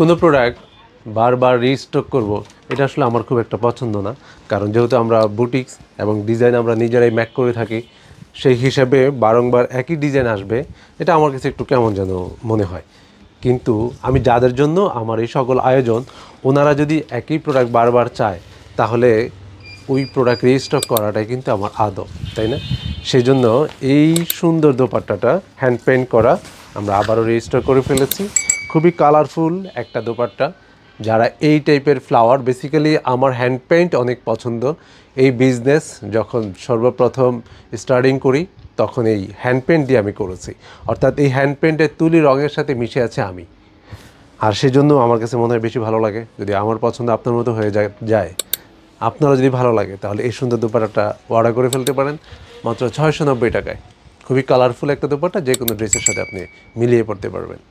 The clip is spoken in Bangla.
কোনো প্রোডাক্ট বারবার রিস্টক করব এটা আসলে আমার খুব একটা পছন্দ না, কারণ যেহেতু আমরা বুটিক্স এবং ডিজাইন আমরা নিজেরাই ম্যাক করে থাকি, সেই হিসাবে বারংবার একই ডিজাইন আসবে এটা আমার কাছে একটু কেমন যেন মনে হয়। কিন্তু আমি যাদের জন্য আমার এই সকল আয়োজন, ওনারা যদি একই প্রোডাক্ট বারবার চায় তাহলে ওই প্রোডাক্ট রিস্টক করাটাই কিন্তু আমার আদব, তাই না? সেই জন্য এই সুন্দর দোপাট্টাটা হ্যান্ড পেইন্ট করা আমরা আবারও রিস্টক করে ফেলেছি। খুবই কালারফুল একটা দোপাট্টা। যারা এই টাইপের ফ্লাওয়ার, বেসিক্যালি আমার হ্যান্ড পেইন্ট অনেক পছন্দ। এই বিজনেস যখন সর্বপ্রথম স্টার্টিং করি তখন এই হ্যান্ড পেইন্ট দিয়ে আমি করেছি, অর্থাৎ এই হ্যান্ড পেইন্টের তুলি রঙের সাথে মিশে আছে আমি। আর সেজন্য আমার কাছে মনে হয় বেশি ভালো লাগে যদি আমার পছন্দ আপনার মতো হয়ে যায়। আপনারা যদি ভালো লাগে তাহলে এই সুন্দর দোপাট্টাটা অর্ডার করে ফেলতে পারেন মাত্র 690 টাকায়। খুবই কালারফুল একটা দোপাট্টা, যে কোনো ড্রেসের সাথে আপনি মিলিয়ে পড়তে পারবেন।